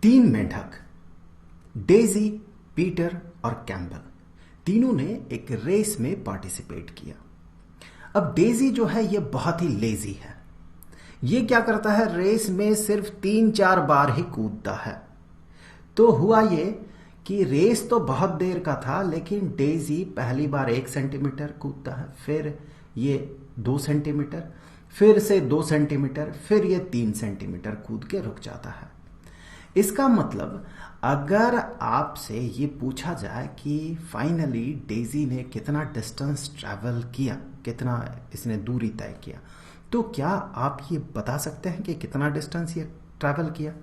तीन मेंढक Daisy, Peter और कैम्बल तीनों ने एक रेस में पार्टिसिपेट किया। अब डेजी जो है ये बहुत ही लेजी है। ये क्या करता है, रेस में सिर्फ 3-4 बार ही कूदता है। तो हुआ ये कि रेस तो बहुत देर का था, लेकिन डेजी पहली बार 1 सेंटीमीटर कूदता है, फिर ये 2 सेंटीमीटर, फिर से 2 सेंटीमीटर, फिर ये 3 सेंटीमीटर कूद के रुक जाता है। इसका मतलब अगर आपसे ये पूछा जाए कि फाइनली डेजी ने कितना डिस्टेंस ट्रैवल किया, कितना इसने दूरी तय किया, तो क्या आप ये बता सकते हैं कि कितना डिस्टेंस ये ट्रैवल किया?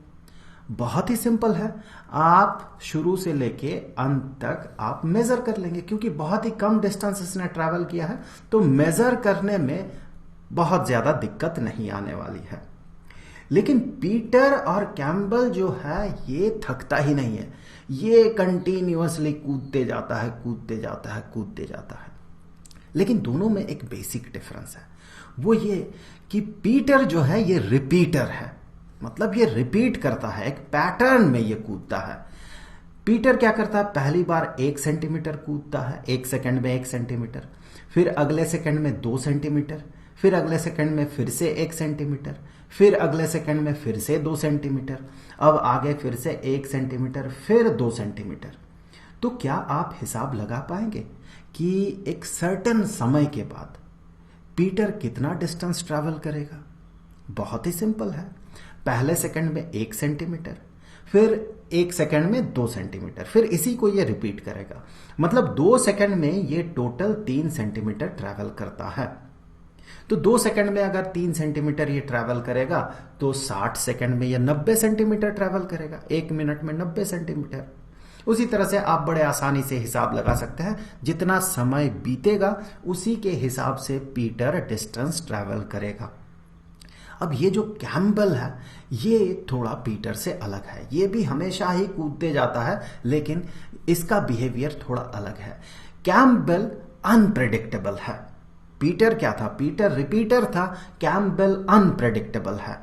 बहुत ही सिंपल है। आप शुरू से लेके अंत तक आप मेजर कर लेंगे, क्योंकि बहुत ही कम डिस्टेंस इसने ट्रैवल किया है, तो मेजर करने में बहुत ज्यादा दिक्कत नहीं आने वाली है। लेकिन पीटर और कैम्बल जो है ये थकता ही नहीं है, ये कंटिन्यूअसली कूदते जाता है, कूदते जाता है, कूदते जाता है। लेकिन दोनों में एक बेसिक डिफरेंस है, वो ये कि पीटर जो है ये रिपीटर है, मतलब ये रिपीट करता है, एक पैटर्न में ये कूदता है। पीटर क्या करता है, पहली बार 1 सेंटीमीटर कूदता है, 1 सेकंड में 1 सेंटीमीटर, फिर अगले सेकंड में 2 सेंटीमीटर, फिर अगले सेकंड में फिर से 1 सेंटीमीटर, फिर अगले सेकंड में फिर से 2 सेंटीमीटर, अब आगे फिर से 1 सेंटीमीटर, फिर 2 सेंटीमीटर। तो क्या आप हिसाब लगा पाएंगे कि एक सर्टेन समय के बाद पीटर कितना डिस्टेंस ट्रैवल करेगा? बहुत ही सिंपल है। पहले सेकंड में 1 सेंटीमीटर, फिर 1 सेकंड में 2 सेंटीमीटर, फिर इसी को ये रिपीट करेगा। मतलब 2 सेकंड में ये टोटल 3 सेंटीमीटर ट्रैवल करता है। तो 2 सेकंड में अगर 3 सेंटीमीटर ये ट्रैवल करेगा तो 60 सेकंड में ये 90 सेंटीमीटर ट्रैवल करेगा, 1 मिनट में 90 सेंटीमीटर। उसी तरह से आप बड़े आसानी से हिसाब लगा सकते हैं, जितना समय बीतेगा उसी के हिसाब से पीटर डिस्टेंस ट्रैवल करेगा। अब ये जो कैम्बल है ये थोड़ा पीटर से अलग है, ये भी हमेशा ही कूदते जाता है, लेकिन इसका बिहेवियर थोड़ा अलग है। कैम्बल अनप्रेडिक्टेबल है। पीटर क्या था, पीटर रिपीटर था, कैम्बल अनप्रेडिक्टेबल है।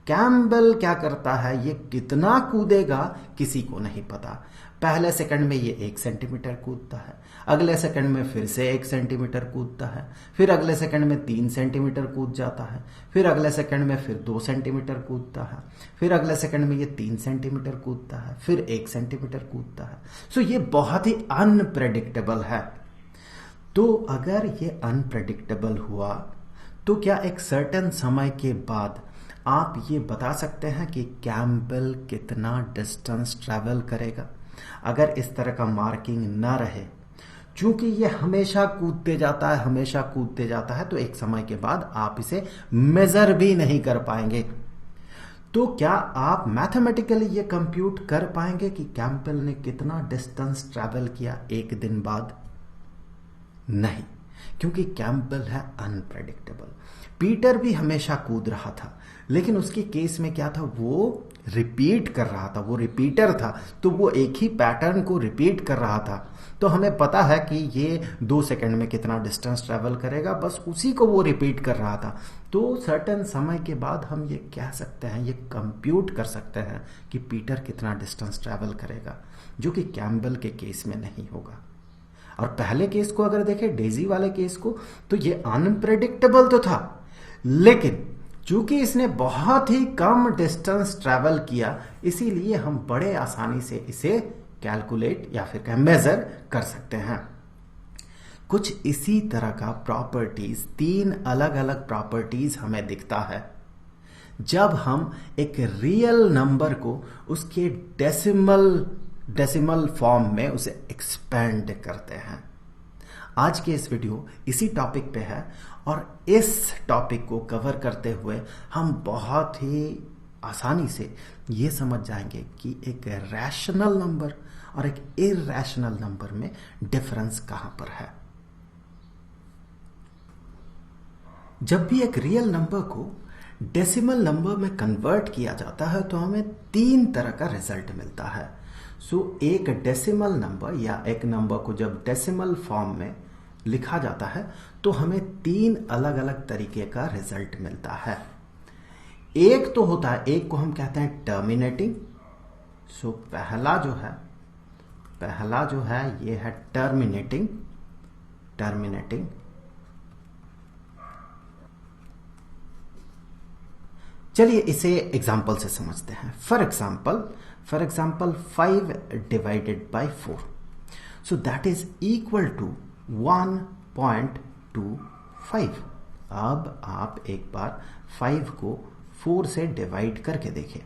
कैम्बल क्या करता है, ये कितना कूदेगा किसी को नहीं पता। पहले सेकंड में ये 1 सेंटीमीटर कूदता है, अगले सेकंड में फिर से 1 सेंटीमीटर कूदता है, फिर अगले सेकंड में 3 सेंटीमीटर कूद जाता है, फिर अगले सेकंड में फिर 2 सेंटीमीटर कूदता है, फिर अगले सेकंड में ये 3 सेंटीमीटर कूदता है, फिर 1 सेंटीमीटर कूदता है। सो ये बहुत ही अनप्रेडिक्टेबल है। तो अगर ये अनप्रेडिक्टेबल हुआ तो क्या एक सर्टेन समय के बाद आप ये बता सकते हैं कि कैम्बल कितना डिस्टेंस ट्रैवल करेगा? अगर इस तरह का मार्किंग ना रहे, चूंकि ये हमेशा कूदते जाता है, हमेशा कूदते जाता है, तो एक समय के बाद आप इसे मेजर भी नहीं कर पाएंगे। तो क्या आप मैथमेटिकली ये कंप्यूट कर पाएंगे कि कैम्बल ने कितना डिस्टेंस ट्रैवल किया एक दिन बाद? नहीं, क्योंकि कैम्बल है अनप्रेडिक्टेबल। पीटर भी हमेशा कूद रहा था, लेकिन उसके केस में क्या था, वो रिपीट कर रहा था, वो रिपीटर था, तो वो एक ही पैटर्न को रिपीट कर रहा था। तो हमें पता है कि ये 2 सेकंड में कितना डिस्टेंस ट्रैवल करेगा, बस उसी को वो रिपीट कर रहा था। तो सर्टेन समय के बाद हम ये कह सकते हैं, ये कंप्यूट कर सकते हैं कि पीटर कितना डिस्टेंस ट्रैवल करेगा, जो कि कैम्बल के केस में नहीं होगा। और पहले केस को अगर देखें, डेजी वाले केस को, तो ये अनप्रेडिक्टेबल तो था, लेकिन चूंकि इसने बहुत ही कम डिस्टेंस ट्रैवल किया, इसीलिए हम बड़े आसानी से इसे कैलकुलेट या फिर मेजर कर सकते हैं। कुछ इसी तरह का प्रॉपर्टीज, 3 अलग अलग प्रॉपर्टीज हमें दिखता है जब हम एक रियल नंबर को उसके डेसिमल फॉर्म में उसे एक्सपेंड करते हैं। आज के इस वीडियो इसी टॉपिक पे है, और इस टॉपिक को कवर करते हुए हम बहुत ही आसानी से ये समझ जाएंगे कि एक रैशनल नंबर और एक इरैशनल नंबर में डिफरेंस कहां पर है। जब भी एक रियल नंबर को डेसिमल नंबर में कन्वर्ट किया जाता है तो हमें 3 तरह का रिजल्ट मिलता है। एक डेसिमल नंबर या एक नंबर को जब डेसिमल फॉर्म में लिखा जाता है तो हमें 3 अलग अलग तरीके का रिजल्ट मिलता है। एक तो होता है, एक को हम कहते हैं टर्मिनेटिंग, सो पहला जो है ये है टर्मिनेटिंग। चलिए इसे एग्जाम्पल से समझते हैं। For example 5 divided by 4, so that is equal to 1.25। अब आप एक बार 5 को 4 से डिवाइड करके देखें।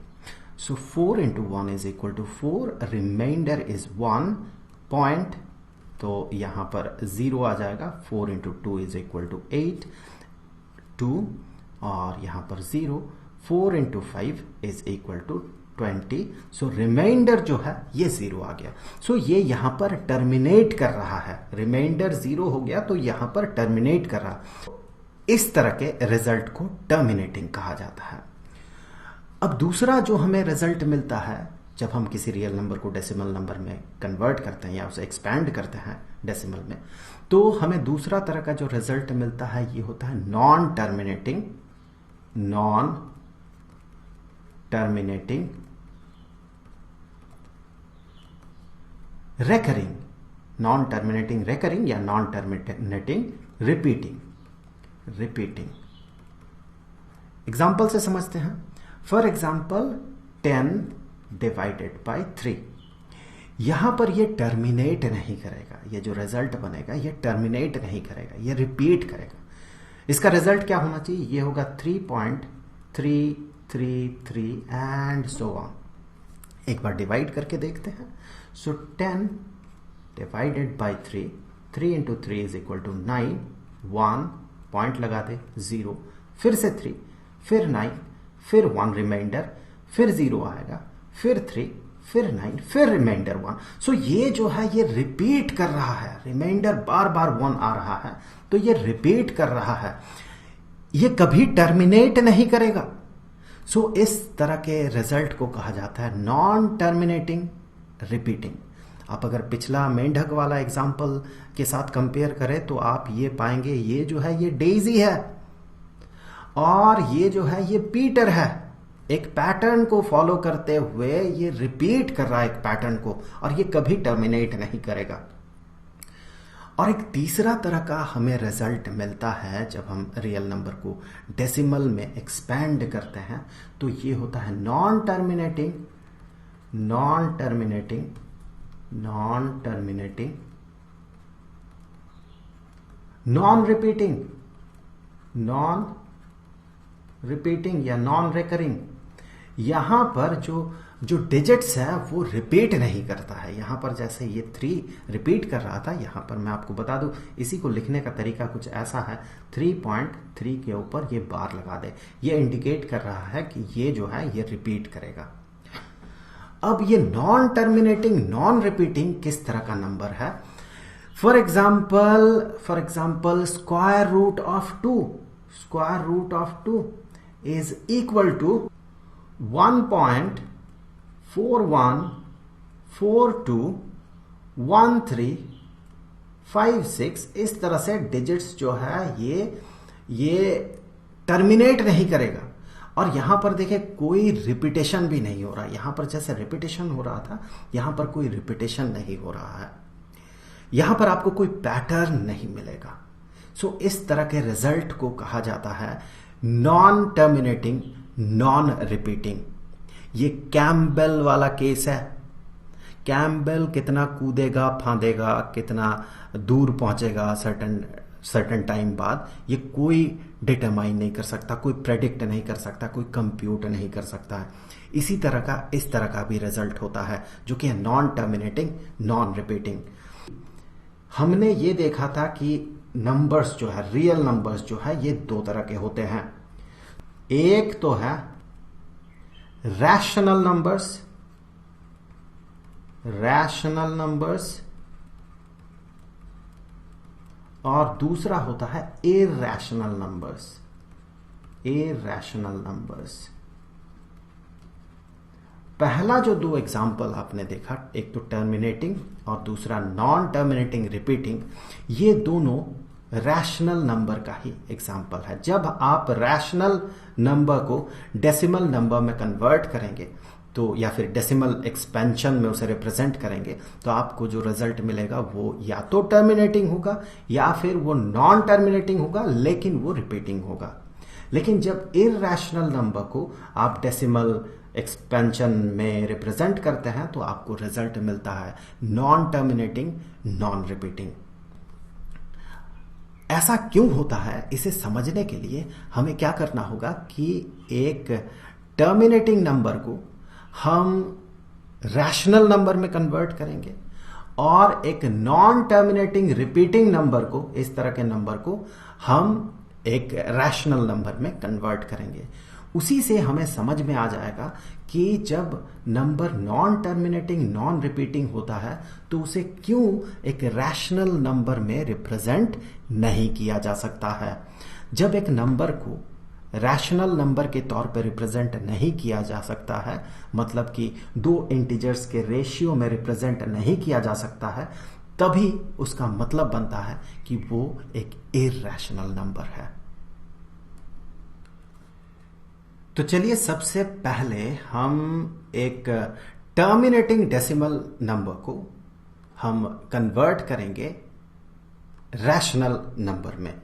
So 4 into 1 is equal to 4, remainder is 1 point, तो यहां पर 0 आ जाएगा। 4 इंटू 2 इज इक्वल टू 8, 2 और यहां पर 0। 4 into 5 is equal to 20, so remainder जो है ये 0 आ गया। सो ये यहां पर टर्मिनेट कर रहा है, रिमाइंडर 0 हो गया तो यहां पर टर्मिनेट कर रहा। इस तरह के रिजल्ट को टर्मिनेटिंग कहा जाता है। अब दूसरा जो हमें रिजल्ट मिलता है जब हम किसी रियल नंबर को डेसिमल नंबर में कन्वर्ट करते हैं या उसे एक्सपैंड करते हैं डेसिमल में, तो हमें दूसरा तरह का जो रिजल्ट मिलता है ये होता है non terminating recurring, non terminating recurring या नॉन टर्मिनेटिंग रिपीटिंग। एग्जाम्पल से समझते हैं। फॉर एग्जाम्पल 10 डिवाइडेड बाय 3, यहां पर ये टर्मिनेट नहीं करेगा, ये जो रिजल्ट बनेगा ये टर्मिनेट नहीं करेगा, ये रिपीट करेगा। इसका रिजल्ट क्या होना चाहिए? ये होगा 3.333 एंड सो ऑन। एक बार डिवाइड करके देखते हैं। So 10 divided by 3, 3 into 3 is equal to 9, 1 point लगा दे 0, फिर से 3, फिर 9, फिर 1 रिमाइंडर, फिर 0 आएगा, फिर 3, फिर 9, फिर रिमाइंडर 1। सो ये जो है ये रिपीट कर रहा है, रिमाइंडर बार बार 1 आ रहा है तो ये रिपीट कर रहा है, ये कभी टर्मिनेट नहीं करेगा। सो इस तरह के रिजल्ट को कहा जाता है नॉन टर्मिनेटिंग रिपीटिंग। आप अगर पिछला मेंढक वाला एग्जाम्पल के साथ कंपेयर करें तो आप ये पाएंगे ये जो है ये डेजी है और ये जो है ये पीटर है। एक पैटर्न को फॉलो करते हुए ये रिपीट कर रहा है एक पैटर्न को, और ये कभी टर्मिनेट नहीं करेगा। और एक तीसरा तरह का हमें रिजल्ट मिलता है जब हम रियल नंबर को डेसिमल में एक्सपैंड करते हैं, तो ये होता है नॉन टर्मिनेटिंग नॉन रिपीटिंग या नॉन रेकरिंग। यहां पर जो डिजिट्स है वो रिपीट नहीं करता है। यहां पर जैसे ये 3 रिपीट कर रहा था, यहां पर मैं आपको बता दूं इसी को लिखने का तरीका कुछ ऐसा है, 3.3 के ऊपर ये बार लगा दे, ये इंडिकेट कर रहा है कि ये जो है ये रिपीट करेगा। अब ये नॉन टर्मिनेटिंग नॉन रिपीटिंग किस तरह का नंबर है? For example square root of 2 is equal to 1.41421356। इस तरह से डिजिट्स जो है ये टर्मिनेट नहीं करेगा। और यहां पर देखें कोई रिपीटेशन भी नहीं हो रहा। यहां पर जैसे रिपीटेशन हो रहा था, यहां पर कोई रिपीटेशन नहीं हो रहा है, यहां पर आपको कोई पैटर्न नहीं मिलेगा। सो इस तरह के रिजल्ट को कहा जाता है नॉन टर्मिनेटिंग नॉन रिपीटिंग। ये कैम्बेल वाला केस है। कैम्बेल कितना कूदेगा फांदेगा, कितना दूर पहुंचेगा सर्टन टाइम बाद, ये कोई डिटरमाइन नहीं कर सकता, कोई प्रेडिक्ट नहीं कर सकता, कोई कंप्यूट नहीं कर सकता है। इस तरह का भी रिजल्ट होता है जो कि है नॉन टर्मिनेटिंग नॉन रिपीटिंग। हमने ये देखा था कि नंबर्स जो है, रियल नंबर्स जो है, ये 2 तरह के होते हैं। एक तो है रैशनल नंबर्स और दूसरा होता है इरैशनल नंबर्स। पहला जो 2 एग्जाम्पल आपने देखा, एक तो टर्मिनेटिंग और दूसरा नॉन टर्मिनेटिंग रिपीटिंग, ये दोनों रैशनल नंबर का ही एग्जाम्पल है। जब आप रैशनल नंबर को डेसिमल नंबर में कन्वर्ट करेंगे तो या फिर डेसिमल एक्सपेंशन में उसे रिप्रेजेंट करेंगे तो आपको जो रिजल्ट मिलेगा वो या तो टर्मिनेटिंग होगा या फिर वो नॉन टर्मिनेटिंग होगा, लेकिन वो रिपीटिंग होगा। लेकिन जब इरैशनल नंबर को आप डेसिमल एक्सपेंशन में रिप्रेजेंट करते हैं तो आपको रिजल्ट मिलता है नॉन टर्मिनेटिंग, नॉन रिपीटिंग। ऐसा क्यों होता है, इसे समझने के लिए हमें क्या करना होगा कि एक टर्मिनेटिंग नंबर को हम रैशनल नंबर में कन्वर्ट करेंगे और एक नॉन टर्मिनेटिंग रिपीटिंग नंबर को, इस तरह के नंबर को हम एक रैशनल नंबर में कन्वर्ट करेंगे। उसी से हमें समझ में आ जाएगा कि जब number non terminating, non repeating होता है तो उसे क्यों एक रैशनल नंबर में रिप्रेजेंट नहीं किया जा सकता है। जब एक नंबर को रैशनल नंबर के तौर पर रिप्रेजेंट नहीं किया जा सकता है, मतलब कि दो इंटीजर्स के रेशियो में रिप्रेजेंट नहीं किया जा सकता है, तभी उसका मतलब बनता है कि वो एक इरैशनल नंबर है। तो चलिए सबसे पहले हम एक टर्मिनेटिंग डेसिमल नंबर को हम कन्वर्ट करेंगे रैशनल नंबर में।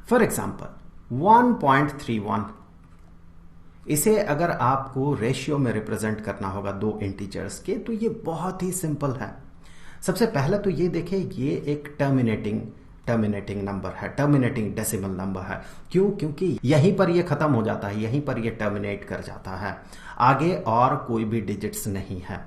फॉर एग्जांपल 1.31, इसे अगर आपको रेशियो में रिप्रेजेंट करना होगा दो इंटीजर्स के तो ये बहुत ही सिंपल है। सबसे पहले तो ये देखें, ये एक टर्मिनेटिंग नंबर है, टर्मिनेटिंग डेसिमल नंबर है। क्यों? क्योंकि यहीं पर ये खत्म हो जाता है, यहीं पर ये टर्मिनेट कर जाता है, आगे और कोई भी डिजिट्स नहीं है।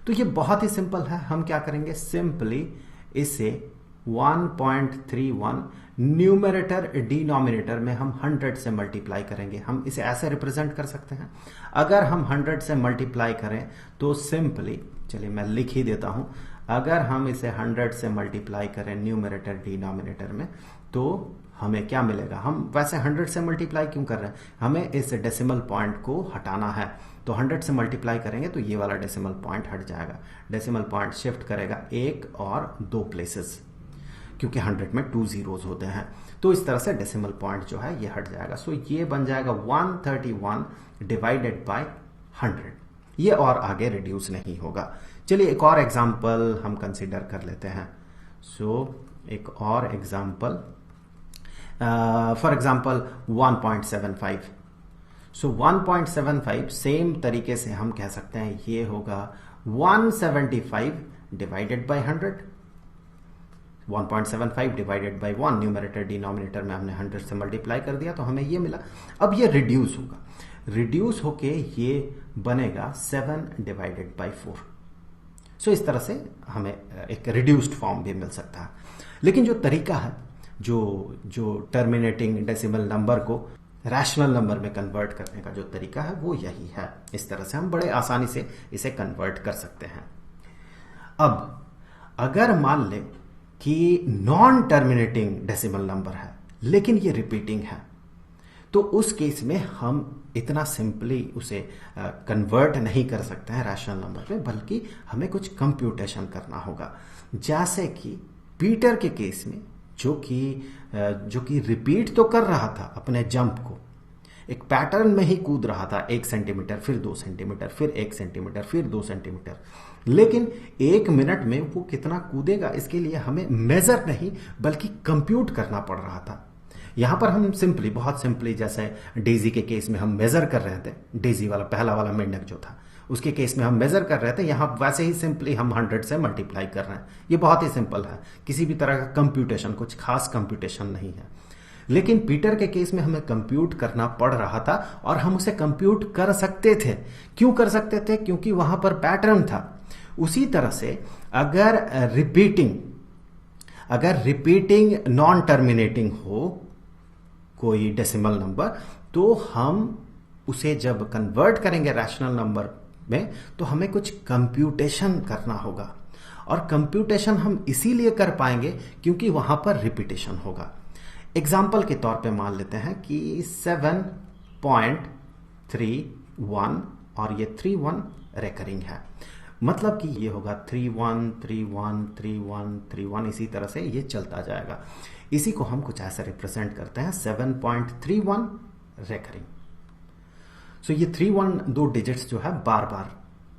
तो ये बहुत ही सिंपल है। हम क्या करेंगे, सिंपली इसे 1.31 न्यूमरेटर डिनोमिनेटर में हम 100 से मल्टीप्लाई करेंगे। हम इसे ऐसे रिप्रेजेंट कर सकते हैं। अगर हम 100 से मल्टीप्लाई करें तो सिंपली, चलिए मैं लिख ही देता हूं, अगर हम इसे 100 से मल्टीप्लाई करें न्यूमरेटर डिनोमिनेटर में तो हमें क्या मिलेगा। हम वैसे 100 से मल्टीप्लाई क्यों कर रहे हैं, हमें इस डेसिमल पॉइंट को हटाना है। तो 100 से मल्टीप्लाई करेंगे तो ये वाला डेसिमल पॉइंट हट जाएगा। डेसिमल पॉइंट शिफ्ट करेगा 1 और 2 प्लेसेस, क्योंकि 100 में 2 जीरोज होते हैं। तो इस तरह से डेसिमल पॉइंट जो है ये हट जाएगा। सो ये बन जाएगा 131 डिवाइडेड बाय 100। ये और आगे रिड्यूस नहीं होगा। चलिए एक और एग्जांपल हम कंसीडर कर लेते हैं। एक और एग्जांपल, फॉर एग्जांपल 1.75। 1.75 सेम तरीके से हम कह सकते हैं ये होगा 175 divided by 100। 1.75 divided by 1, numerator denominator में हमने 100 से मल्टीप्लाई कर दिया तो हमें ये मिला। अब ये रिड्यूस होगा, रिड्यूस होके ये बनेगा 7 डिवाइडेड बाय 4। इस तरह से हमें एक रिड्यूस्ड फॉर्म भी मिल सकता है। लेकिन जो तरीका है, जो टर्मिनेटिंग डेसिमल नंबर को रैशनल नंबर में कन्वर्ट करने का जो तरीका है वो यही है। इस तरह से हम बड़े आसानी से इसे कन्वर्ट कर सकते हैं। अब अगर मान लें कि नॉन टर्मिनेटिंग डेसिमल नंबर है लेकिन ये रिपीटिंग है, तो उस केस में हम इतना सिंपली उसे कन्वर्ट नहीं कर सकते हैं रैशनल नंबर में, बल्कि हमें कुछ कंप्यूटेशन करना होगा। जैसे कि पीटर के केस में जो कि रिपीट तो कर रहा था अपने जंप को, एक पैटर्न में ही कूद रहा था, 1 सेंटीमीटर, फिर 2 सेंटीमीटर, फिर 1 सेंटीमीटर, फिर 2 सेंटीमीटर, लेकिन 1 मिनट में वो कितना कूदेगा इसके लिए हमें मेजर नहीं बल्कि कंप्यूट करना पड़ रहा था। यहां पर हम सिंपली, बहुत सिंपली, जैसे डेजी के केस में हम मेजर कर रहे थे, डेजी वाला पहला वाला मेंढक जो था उसके केस में हम मेजर कर रहे थे, यहां वैसे ही सिंपली हम 100 से मल्टीप्लाई कर रहे हैं। ये बहुत ही सिंपल है, किसी भी तरह का कंप्यूटेशन, कुछ खास कंप्यूटेशन नहीं है। लेकिन पीटर के केस में हमें कंप्यूट करना पड़ रहा था और हम उसे कंप्यूट कर सकते थे। क्यों कर सकते थे? क्योंकि वहां पर पैटर्न था। उसी तरह से अगर रिपीटिंग नॉन टर्मिनेटिंग हो कोई डेसिमल नंबर, तो हम उसे जब कन्वर्ट करेंगे रैशनल नंबर में तो हमें कुछ कंप्यूटेशन करना होगा। और कंप्यूटेशन हम इसीलिए कर पाएंगे क्योंकि वहां पर रिपीटेशन होगा। एग्जाम्पल के तौर पे मान लेते हैं कि 7.31 और ये 31 रेकरिंग है, मतलब कि ये होगा 31 31 31 31, इसी तरह से ये चलता जाएगा। इसी को हम कुछ ऐसा रिप्रेजेंट करते हैं 7.31 रेकरिंग। ये 31 दो डिजिट्स जो है बार बार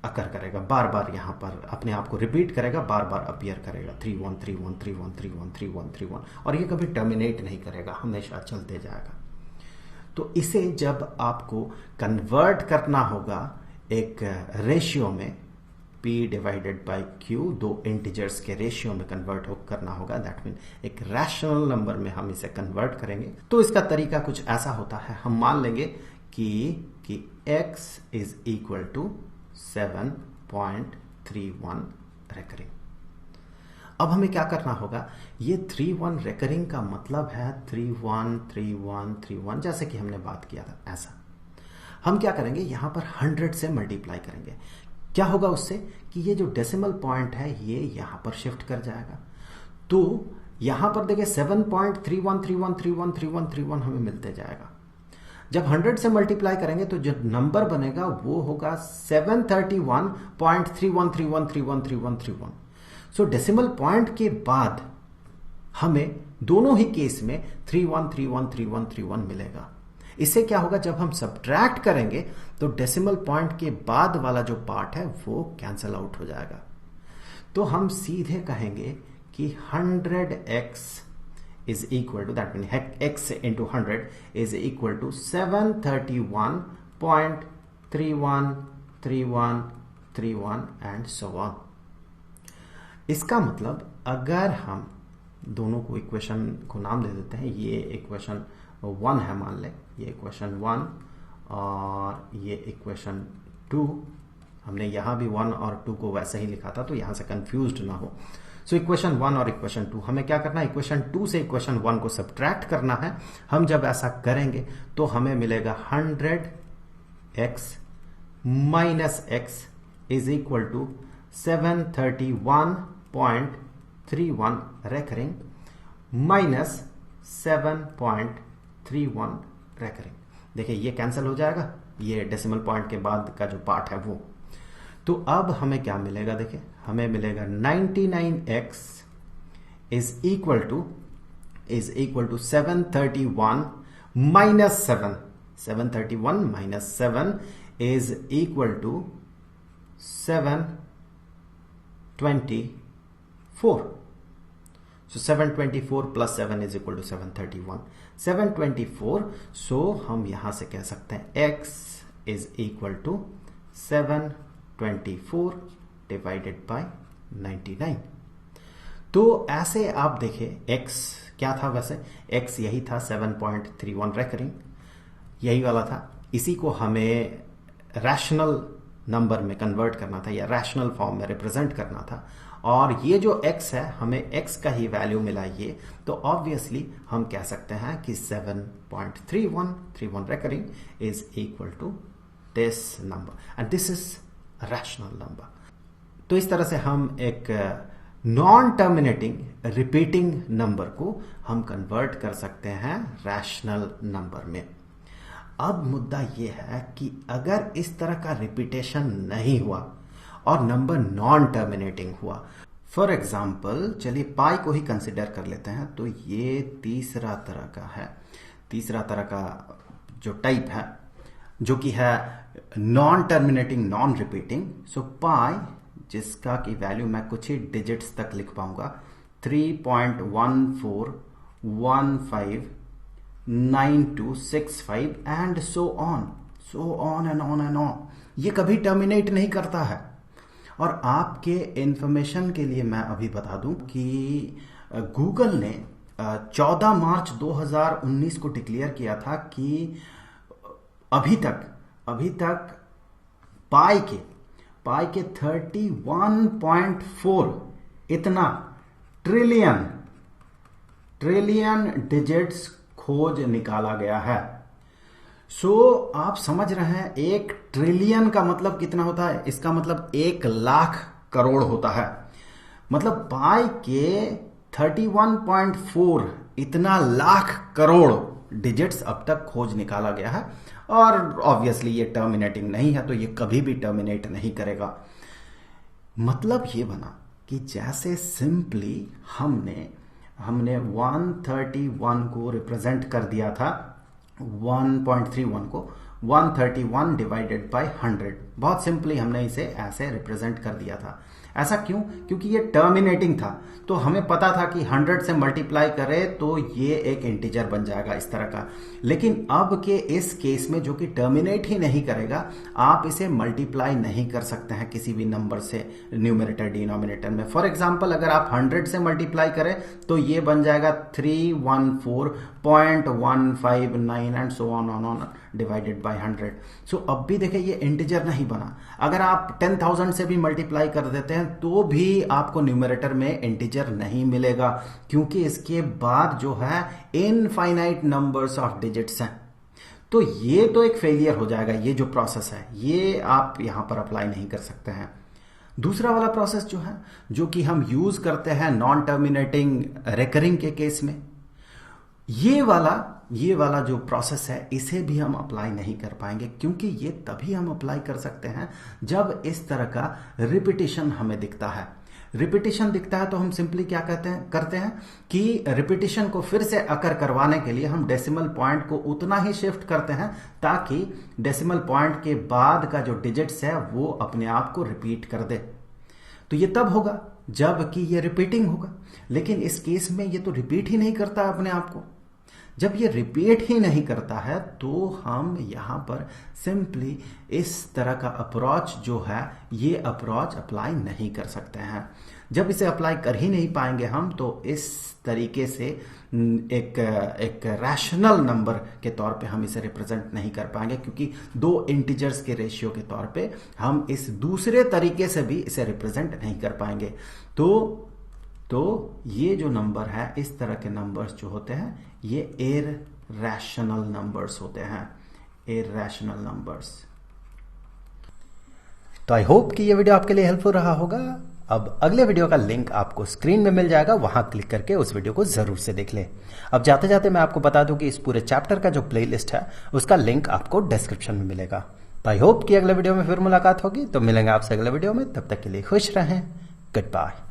अकर करेगा, बार बार यहां पर अपने आप को रिपीट करेगा, बार बार अपीयर करेगा 3 1 3 1 3 1 3 1 3 1 3 1, और ये कभी टर्मिनेट नहीं करेगा, हमेशा चलते जाएगा। तो इसे जब आपको कन्वर्ट करना होगा एक रेशियो में, P डिवाइडेड बाई Q, दो इंटीजर्स के रेशियो में कन्वर्ट करना होगा, दैट मीन एक रैशनल नंबर में हम इसे कन्वर्ट करेंगे। तो इसका तरीका कुछ ऐसा होता है, हम मान लेंगे कि x is equal to 7.31 recurring. अब हमें क्या करना होगा, ये 31 रेकरिंग का मतलब है 31 31 31, जैसे कि हमने बात किया था ऐसा। हम क्या करेंगे, यहां पर 100 से मल्टीप्लाई करेंगे। क्या होगा उससे कि ये जो डेसिमल पॉइंट है ये यहां पर शिफ्ट कर जाएगा। तो यहां पर देखिए 7.3131313131 हमें मिलते जाएगा। जब 100 से मल्टीप्लाई करेंगे तो जो नंबर बनेगा वो होगा 731.3131313131। सो डेसिमल पॉइंट के बाद हमें दोनों ही केस में 31313131 मिलेगा। इससे क्या होगा, जब हम सब्ट्रैक्ट करेंगे तो डेसिमल पॉइंट के बाद वाला जो पार्ट है वो कैंसल आउट हो जाएगा। तो हम सीधे कहेंगे कि 100x is equal to, that means x into 100 is equal to 731.313131 and so on। इसका मतलब अगर हम दोनों को इक्वेशन को नाम दे देते हैं, ये इक्वेशन 1 है मान लें, ये इक्वेशन 1 और ये इक्वेशन 2, हमने यहां भी 1 और 2 को वैसे ही लिखा था तो यहां से कंफ्यूज्ड ना हो। सो इक्वेशन 1 और इक्वेशन 2, हमें क्या करना है, इक्वेशन 2 से इक्वेशन 1 को सब्ट्रैक्ट करना है। हम जब ऐसा करेंगे तो हमें मिलेगा 100x minus x is equal to 731.31 recurring minus 7.31 recurring. देखिए ये कैंसिल हो जाएगा, ये डेसिमल पॉइंट के बाद का जो पार्ट है वो। तो अब हमें क्या मिलेगा, देखिए हमें मिलेगा 99x is equal to 731 minus 7, 731 minus 7 is equal to 724। So 724 plus 7 is equal to 731. 724, so हम यहां से कह सकते हैं x is equal to 724 divided by 99। तो ऐसे आप देखें x क्या था, वैसे x यही था 7.31 रेकरिंग, यही वाला था। इसी को हमें रैशनल नंबर में कन्वर्ट करना था या रैशनल फॉर्म में रिप्रेजेंट करना था, और ये जो x है हमें x का ही वैल्यू मिला ये, तो ऑब्वियसली हम कह सकते हैं कि 7.3131 recurring is equal to this number and this is rational number. तो इस तरह से हम एक नॉन टर्मिनेटिंग रिपीटिंग नंबर को हम कन्वर्ट कर सकते हैं रैशनल नंबर में। अब मुद्दा यह है कि अगर इस तरह का रिपीटेशन नहीं हुआ और नंबर नॉन टर्मिनेटिंग हुआ, फॉर एग्जाम्पल चलिए पाई को ही कंसिडर कर लेते हैं, तो ये तीसरा तरह का है, तीसरा तरह का जो टाइप है जो कि है नॉन टर्मिनेटिंग नॉन रिपीटिंग। सो पाई जिसका की वैल्यू मैं कुछ ही डिजिट्स तक लिख पाऊंगा, 3.14159265 and so on and on. ये कभी टर्मिनेट नहीं करता है। और आपके इंफॉर्मेशन के लिए मैं अभी बता दूं कि गूगल ने 14 मार्च 2019 को डिक्लेयर किया था कि अभी तक पाई के 31.4 इतना ट्रिलियन डिजिट्स खोज निकाला गया है। सो आप समझ रहे हैं 1 ट्रिलियन का मतलब कितना होता है, इसका मतलब 1 लाख करोड़ होता है। मतलब पाई के 31.4 इतना लाख करोड़ डिजिट्स अब तक खोज निकाला गया है, और ऑब्वियसली ये टर्मिनेटिंग नहीं है तो ये कभी भी टर्मिनेट नहीं करेगा। मतलब ये बना कि जैसे सिंपली हमने 131 को रिप्रेजेंट कर दिया था 1.31 को, 131 डिवाइडेड बाय 100। बहुत सिंपली हमने इसे ऐसे रिप्रेजेंट कर दिया था। ऐसा क्यों? क्योंकि ये टर्मिनेटिंग था, तो हमें पता था कि 100 से मल्टीप्लाई करें तो ये एक इंटीजर बन जाएगा इस तरह का। लेकिन अब के इस केस में जो कि टर्मिनेट ही नहीं करेगा, आप इसे मल्टीप्लाई नहीं कर सकते हैं किसी भी नंबर से न्यूमरेटर डिनोमिनेटर में। फॉर एग्जांपल अगर आप 100 से मल्टीप्लाई करें तो ये बन जाएगा 314.159 and so on divided by 100। सो अब भी देखिए ये इंटीजर नहीं बना। अगर आप 10,000 से भी मल्टीप्लाई कर देते हैं तो भी आपको न्यूमरेटर में इंटीजर नहीं मिलेगा, क्योंकि इसके बाद जो है इनफाइनाइट नंबर्स ऑफ डिजिट्स हैं। तो ये तो एक फेलियर हो जाएगा। ये जो प्रोसेस है ये आप यहां पर अप्लाई नहीं कर सकते हैं। दूसरा वाला प्रोसेस जो है, जो कि हम यूज करते हैं नॉन टर्मिनेटिंग रेकरिंग के केस में, ये वाला जो प्रोसेस है इसे भी हम अप्लाई नहीं कर पाएंगे, क्योंकि ये तभी हम अप्लाई कर सकते हैं जब इस तरह का रिपीटिशन हमें दिखता है। रिपीटिशन दिखता है तो हम सिंपली क्या करते हैं कि रिपीटिशन को फिर से अकर करवाने के लिए हम डेसिमल पॉइंट को उतना ही शिफ्ट करते हैं ताकि डेसिमल पॉइंट के बाद का जो डिजिट्स है वो अपने आप को रिपीट कर दे। तो ये तब होगा जब कि ये रिपीटिंग होगा, लेकिन इस केस में ये तो रिपीट ही नहीं करता अपने आप को। जब ये रिपीट ही नहीं करता है तो हम यहां पर सिंपली इस तरह का अप्रोच जो है ये अप्रोच अप्लाई नहीं कर सकते हैं। जब इसे अप्लाई कर ही नहीं पाएंगे हम तो इस तरीके से एक रैशनल नंबर के तौर पे हम इसे रिप्रेजेंट नहीं कर पाएंगे, क्योंकि दो इंटीजर्स के रेशियो के तौर पे हम इस दूसरे तरीके से भी इसे रिप्रेजेंट नहीं कर पाएंगे। तो ये जो नंबर है, इस तरह के नंबर्स जो होते हैं ये इरैशनल नंबर्स होते हैं, इरैशनल नंबर्स। तो आई होप कि ये वीडियो आपके लिए हेल्पफुल रहा होगा। अब अगले वीडियो का लिंक आपको स्क्रीन में मिल जाएगा, वहां क्लिक करके उस वीडियो को जरूर से देख लें। अब जाते जाते मैं आपको बता दूं कि इस पूरे चैप्टर का जो प्लेलिस्ट है उसका लिंक आपको डिस्क्रिप्शन में मिलेगा। तो आई होप कि अगले वीडियो में फिर मुलाकात होगी। तो मिलेंगे आपसे अगले वीडियो में, तब तक के लिए खुश रहें। Good bye.